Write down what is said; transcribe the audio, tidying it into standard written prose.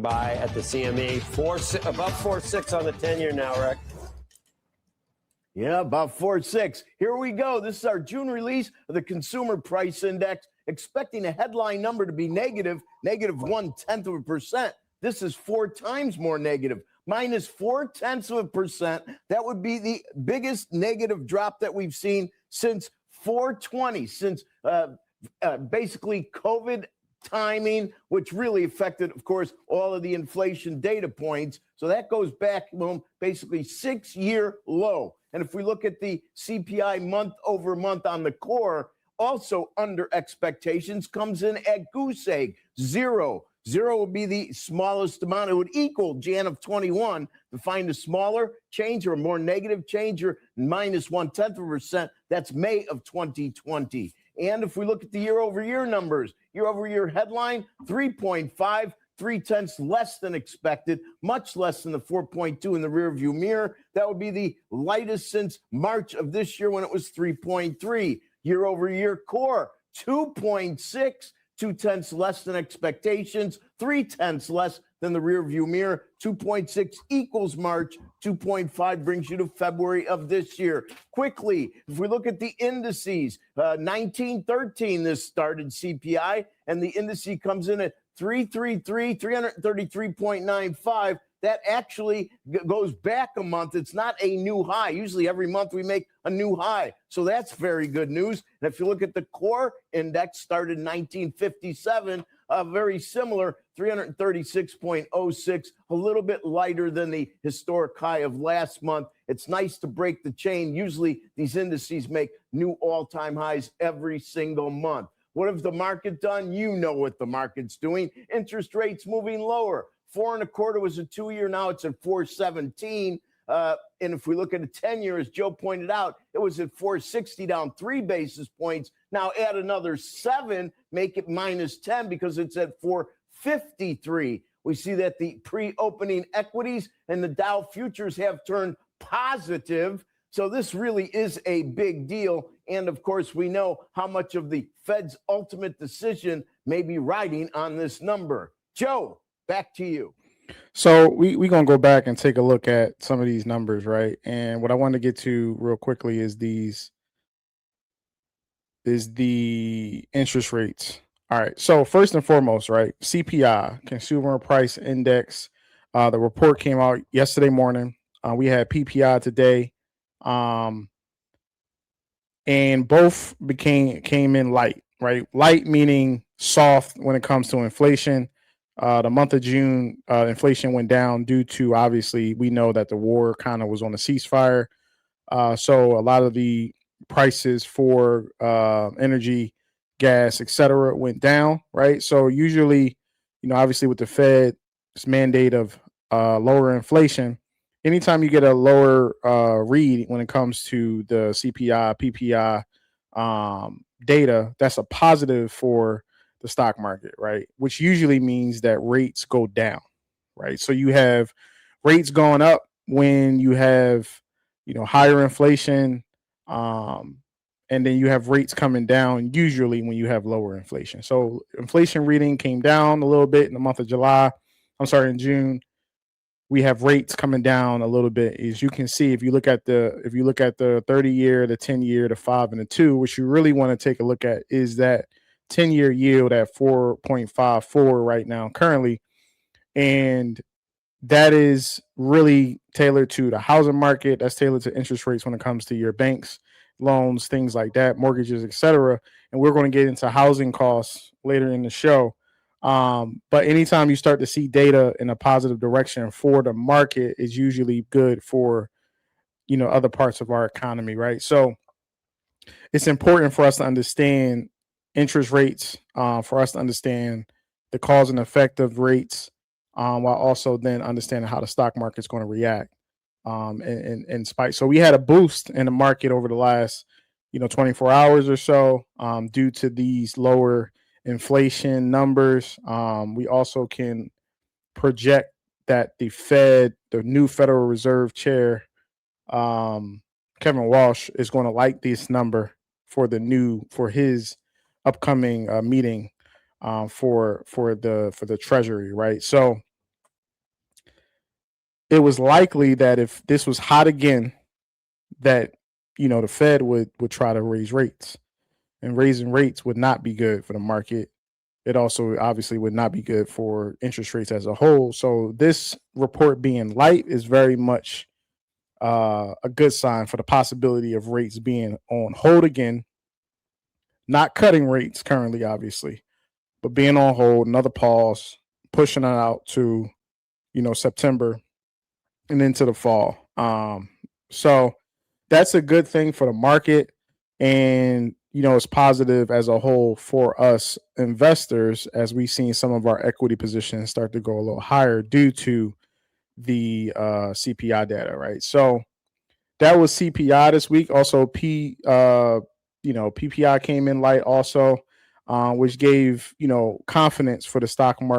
By at the CME, about 4.6 on the 10-year now, Rick. Yeah, about 4.6. Here we go. This is our June release of the Consumer Price Index, expecting a headline number to be negative 0.1%. This is 4 times more negative, minus 0.4%. That would be the biggest negative drop that we've seen since 4/20, since basically COVID timing, which really affected, of course, all of the inflation data points. So that goes back, basically 6-year low. And if we look at the CPI month over month on the core, also under expectations, comes in at goose egg, 0. 0 would be the smallest amount. It would equal Jan of 21. To find a smaller change or a more negative change or minus 0.1%, that's May of 2020. And if we look at the year-over-year numbers, year-over-year headline, 3.5, 0.3 less than expected, much less than the 4.2 in the rearview mirror. That would be the lightest since March of this year when it was 3.3. Year-over-year core, 2.6, 0.2 less than expectations, 0.3 less than the rearview mirror. 2.6 equals March. 2.5 brings you to February of this year. Quickly, if we look at the indices, 1913, this started CPI, and the indice comes in at 333.95. That actually goes back a month. It's not a new high. Usually every month we make a new high. So that's very good news. And if you look at the core index, started in 1957, very similar, 336.06, a little bit lighter than the historic high of last month. It's nice to break the chain. Usually these indices make new all-time highs every single month. What have the market done? You know what the market's doing. Interest rates moving lower. 4.25 was a 2-year. Now it's at 4.17. And if we look at a 10-year, as Joe pointed out, it was at 4.60, down 3 basis points. Now add another 7, make it minus 10 because it's at 4.53. We see that the pre-opening equities and the Dow futures have turned positive. So this really is a big deal. And of course, we know how much of the Fed's ultimate decision may be riding on this number. Joe, back to you. So we're going to go back and take a look at some of these numbers, right? And what I want to get to real quickly is the interest rates. All right. So first and foremost, right, CPI, Consumer Price Index, the report came out yesterday morning. We had PPI today. And both came in light, right? Light meaning soft when it comes to inflation. The month of June, inflation went down due to, obviously, we know that the war kind of was on a ceasefire. So a lot of the prices for energy, gas, et cetera, went down, right? So usually, obviously with the Fed's mandate of lower inflation, anytime you get a lower read when it comes to the CPI, PPI data, that's a positive for the stock market, right? Which usually means that rates go down, right? So you have rates going up when you have, higher inflation, and then you have rates coming down usually when you have lower inflation. So inflation reading came down a little bit in the month of in June. We have rates coming down a little bit. As you can see, if you look at the 30-year, the 10-year, the 5 and the 2, what you really want to take a look at is that 10-year yield at 4.54 right now currently. And that is really tailored to the housing market. That's tailored to interest rates when it comes to your banks, loans, things like that, mortgages, etc. And we're going to get into housing costs later in the show. But anytime you start to see data in a positive direction for the market is usually good for, other parts of our economy, right? So it's important for us to understand interest rates, for us to understand the cause and effect of rates, while also then understanding how the stock market is going to react and spike. So we had a boost in the market over the last, 24 hours or so due to these lower inflation numbers. We also can project that the new Federal Reserve Chair, Kevin Walsh, is going to like this number for his upcoming meeting for the Treasury, right? So it was likely that if this was hot again, that the Fed would try to raise rates, and raising rates would not be good for the market. It also obviously would not be good for interest rates as a whole. So this report being light is very much a good sign for the possibility of rates being on hold again, not cutting rates currently, obviously, but being on hold, another pause, pushing it out to September and into the fall. So that's a good thing for the market, and it's positive as a whole for us investors, as we've seen some of our equity positions start to go a little higher due to the CPI data, right? So that was CPI this week. Also, PPI came in light also, which gave confidence for the stock market